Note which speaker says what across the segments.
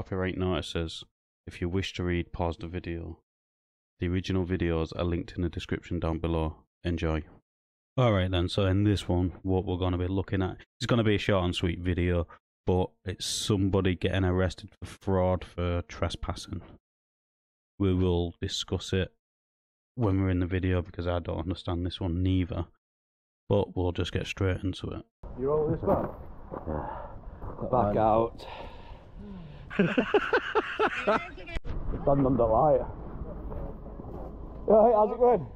Speaker 1: copyright notices. If you wish to read, pause the video. The original videos are linked in the description down below. Enjoy. Alright then, so in this one, what we're going to be looking at, it's going to be a short and sweet video, but it's somebody getting arrested for fraud for trespassing. We will discuss it when we're in the video because I don't understand this one neither, but we'll just get straight into it.
Speaker 2: You roll this back?
Speaker 3: Back out. Stand under light. Right, how's it going?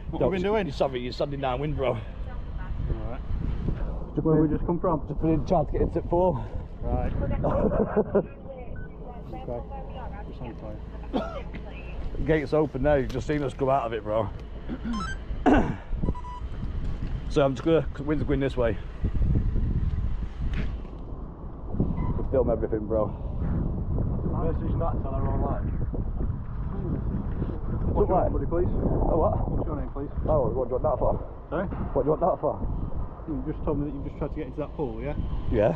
Speaker 2: What have we been doing?
Speaker 3: Sorry, you're standing downwind, bro.
Speaker 2: Alright. Where we just come from?
Speaker 3: Just been trying to get into it for.
Speaker 2: Right. Okay. Just hang tight.
Speaker 3: The gate's open now, you've just seen us come out of it, bro. So I'm just gonna, cause the wind's going this way. We'll film everything, bro.
Speaker 2: Message that, tell her online.
Speaker 3: What's
Speaker 2: What's your
Speaker 3: like?
Speaker 2: name, buddy, please?
Speaker 3: Oh, what?
Speaker 2: What's your name, please?
Speaker 3: Oh, what do you want that for?
Speaker 2: Sorry?
Speaker 3: What do you want that for?
Speaker 2: You just told me that you've just tried to get into that pool, yeah?
Speaker 3: Yeah.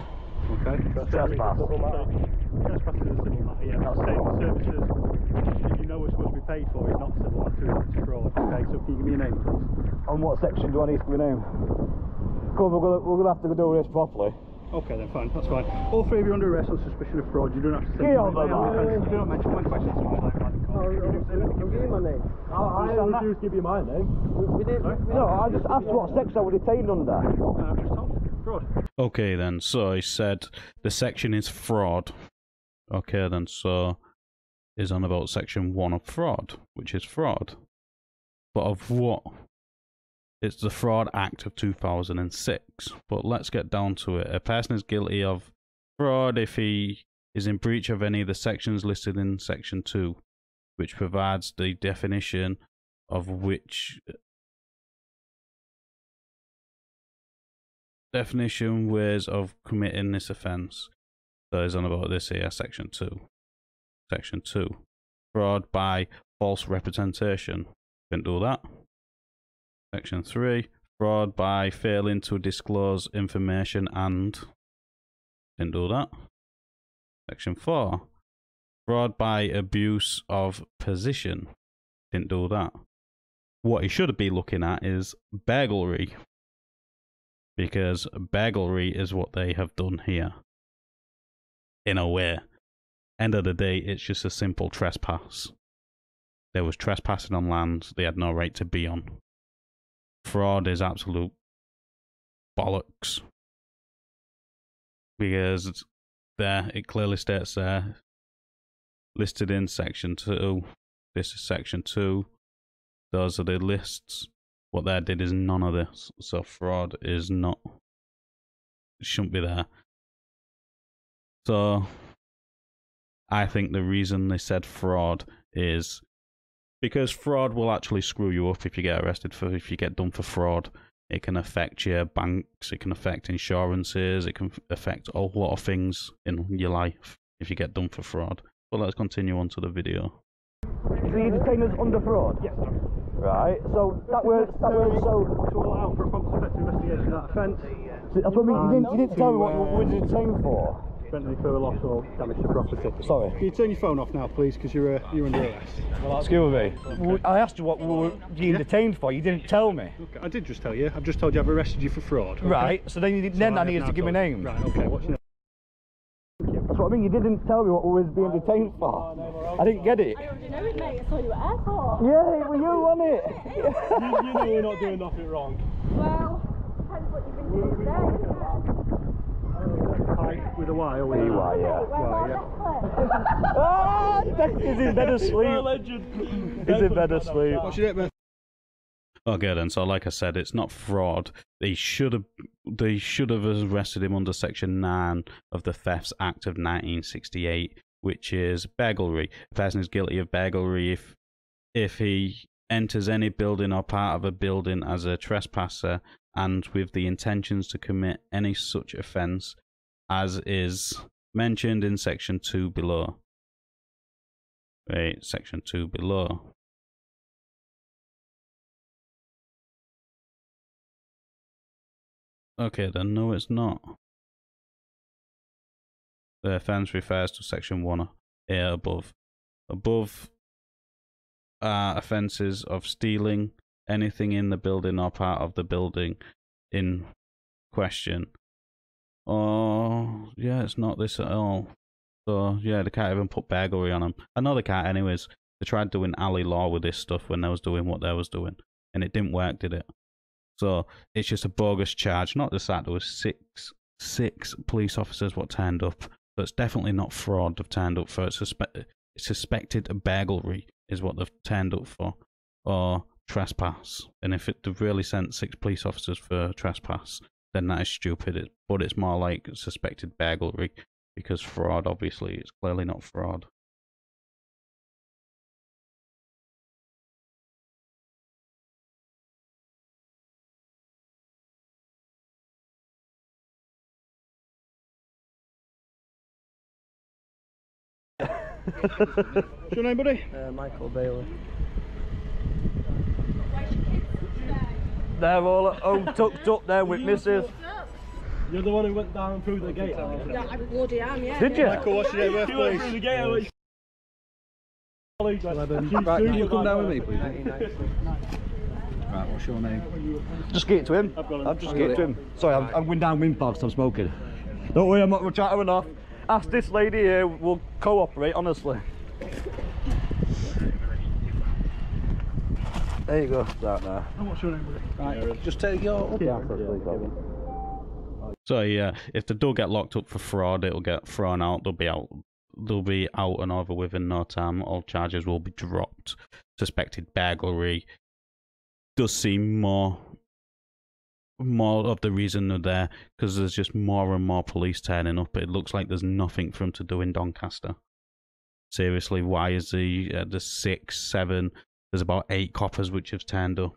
Speaker 2: Okay.
Speaker 3: Trespass.
Speaker 2: Trespassing is a civil matter, yeah. That's saying the services that you know we're supposed to be paid for is not civil matter, it's fraud. Okay, so can you give me your name, please?
Speaker 3: On what section do I need to give a name? Come on, we're gonna have to do this properly.
Speaker 2: Okay then, fine, that's fine. All three of you are under arrest on suspicion of fraud. You don't have to say
Speaker 3: Yeah, but
Speaker 2: do not mention one question to me like that.
Speaker 4: I'm giving my name.
Speaker 2: I refuse to give you my name.
Speaker 4: We didn't.
Speaker 3: No, I just asked what section I was detained under.
Speaker 2: No, I've just told you. Fraud.
Speaker 1: Okay then, so he said the section is fraud. Okay then, so is on about section 1 of fraud, which is fraud. But of what? It's the Fraud Act of 2006. But let's get down to it. A person is guilty of fraud if he is in breach of any of the sections listed in section 2, which provides the definition of which definition ways of committing this offence. So it's on about this here, section 2. Section 2. Fraud by false representation. Didn't do that. Section 3. Fraud by failing to disclose information and... Didn't do that. Section 4. Fraud by abuse of position. Didn't do that. What he should be looking at is burglary. Because burglary is what they have done here. In a way. End of the day, it's just a simple trespass. There was trespassing on land they had no right to be on. Fraud is absolute bollocks. Because there, it clearly states there, listed in section 2. This is section 2. Those are the lists. What they did is none of this. So fraud is not, it shouldn't be there. So I think the reason they said fraud is because fraud will actually screw you up if you get arrested for, if you get done for fraud. It can affect your banks, it can affect insurances, it can affect a lot of things in your life if you get done for fraud. But let's continue on to the video.
Speaker 3: So you detained us under fraud?
Speaker 2: Yes.
Speaker 3: Right, so that was so...
Speaker 2: To allow out for a prompt effective investigation of that offence.
Speaker 3: That's what I mean, you didn't tell me what we were detained for.
Speaker 2: Prevent any further loss or damage to property.
Speaker 3: Sorry.
Speaker 2: Can you turn your phone off now, please, because you're under arrest.
Speaker 3: Excuse me. I asked you what we were being detained for, you didn't tell me.
Speaker 2: Okay, I did just tell you. I've just told you I've arrested you for fraud. Okay?
Speaker 3: Right, so then, I needed to give my name.
Speaker 2: Right, okay, what's your name?
Speaker 3: That's what I mean, you didn't tell me what we was being detained for. I didn't get it.
Speaker 4: I already know it, mate. I saw you at airport.
Speaker 3: Yeah, it was you, wasn't it?
Speaker 2: You know you're not doing nothing wrong.
Speaker 4: Well, depends what you've been doing today, isn't it?
Speaker 2: Hi, with a Y or with a
Speaker 3: Y, yeah.
Speaker 2: Y, yeah.
Speaker 3: Ah, he's in bed asleep. He's in bed asleep.
Speaker 2: What's your name, man?
Speaker 1: Okay then, so like I said, it's not fraud. They should have arrested him under section 9 of the Thefts Act of 1968, which is burglary. A person is guilty of burglary if he enters any building or part of a building as a trespasser and with the intentions to commit any such offence as is mentioned in section 2 below. Right, section 2 below. Okay then, no it's not. The offence refers to section 1A above. Above are offences of stealing anything in the building or part of the building in question. Oh, yeah, it's not this at all. So, yeah, they can't even put burglary on them. I know they can't anyways. They tried doing alley law with this stuff when they was doing what they was doing. And it didn't work, did it? So, it's just a bogus charge. Not just that, there was six police officers what turned up. So it's definitely not fraud they've turned up for. It's suspected burglary is what they've turned up for. Or trespass. And if they've really sent 6 police officers for trespass, then that is stupid. But it's more like suspected burglary, because fraud, obviously, it's clearly not fraud.
Speaker 2: What's your name, buddy?
Speaker 3: Michael Bailey. They're all at home tucked up there with Mrs.
Speaker 2: You're the one who went down through the gate, aren't you?
Speaker 4: Yeah, I bloody am, yeah.
Speaker 3: Did you?
Speaker 2: Michael, what's your name, please? Through the gate,
Speaker 3: Right, can you come down with me, please? Right, what's your name? Just get it to him. I've just get it to him. Sorry, I'm going down wind bags, I'm smoking. Don't worry, I'm not going to try to run off. Ask this lady here, we'll cooperate, honestly. There you go, right now.
Speaker 2: And what's your name, buddy?
Speaker 3: Right, just take your... Yeah,
Speaker 1: So yeah, if they do get locked up for fraud, it'll get thrown out. They'll be out. They'll be out and over within no time. All charges will be dropped. Suspected burglary does seem more of the reason they're there, because there's just more and more police turning up. It looks like there's nothing for them to do in Doncaster. Seriously, why is the 6, 7? There's about 8 coppers which have turned up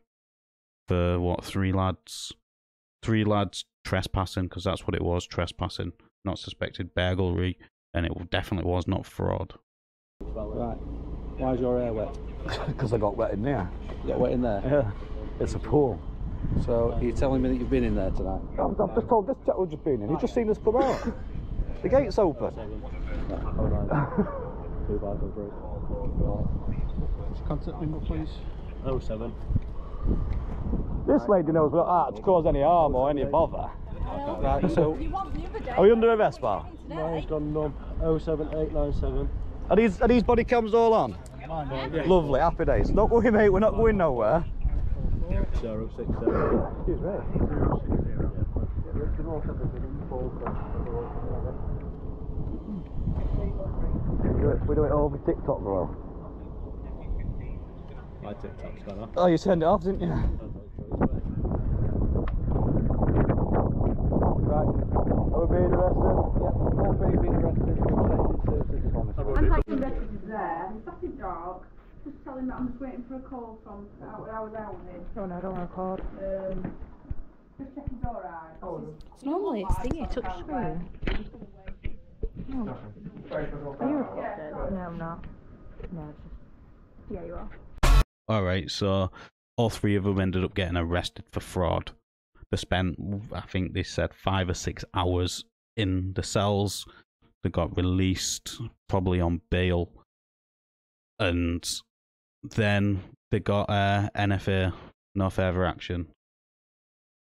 Speaker 1: for what, 3 lads? 3 lads trespassing, because that's what it was, trespassing, not suspected burglary, and it definitely was not fraud.
Speaker 3: Right. Why is your hair wet? Because I got wet in there. You got wet in there? Yeah. It's a pool. So you're telling me that you've been in there tonight? I've just told this chap we've just been in. He's just seen us come out. The gate's open.
Speaker 2: Contact number, please. 07.
Speaker 3: This lady knows we're not out to cause any harm or any bother. Right, so... Are we under arrest, pal?
Speaker 2: Mine's gone numb. 07897.
Speaker 3: Are these body cams all on?
Speaker 2: Yeah.
Speaker 3: Lovely, happy days. Don't worry, mate, we're not going nowhere.
Speaker 2: 067.
Speaker 3: Excuse me. We do it over TikTok, bro.
Speaker 2: My TikTok's gone off.
Speaker 3: Oh, you turned it off, didn't you? Right. Are we being arrested? Yep, all 3 being arrested.
Speaker 4: I'm taking messages there. It's fucking dark. Just tell him that I'm just waiting for a call from I was out with him. Oh no, I don't want a call. Just check he's alright.
Speaker 5: It's normally it's thingy, touch screen. No. Are you recorded? No, I'm not. No, it's just... Yeah, you are.
Speaker 1: Alright, so all 3 of them ended up getting arrested for fraud. They spent, I think they said, 5 or 6 hours in the cells. They got released, probably on bail. And then they got NFA, no further action.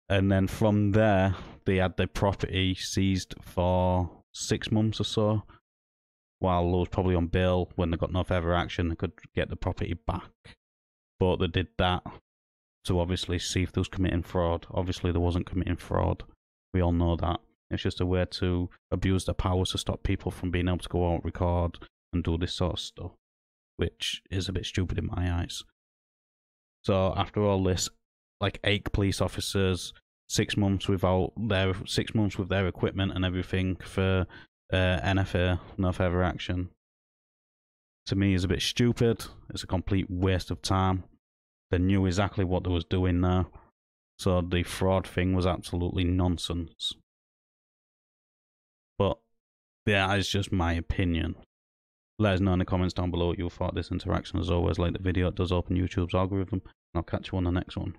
Speaker 1: And then from there, they had their property seized for 6 months or so. While they was probably on bail, when they got no further action, they could get the property back. But they did that to obviously see if they was committing fraud. Obviously, they wasn't committing fraud. We all know that. It's just a way to abuse their powers to stop people from being able to go out, record, and do this sort of stuff, which is a bit stupid in my eyes. So after all this, like 8 police officers, 6 months without their 6 months with their equipment and everything for NFA, no further action. To me, is a bit stupid. It's a complete waste of time. They knew exactly what they was doing there, so the fraud thing was absolutely nonsense. But yeah, that is just my opinion. Let us know in the comments down below what you thought of this interaction. As always, like the video, it does open YouTube's algorithm, and I'll catch you on the next one.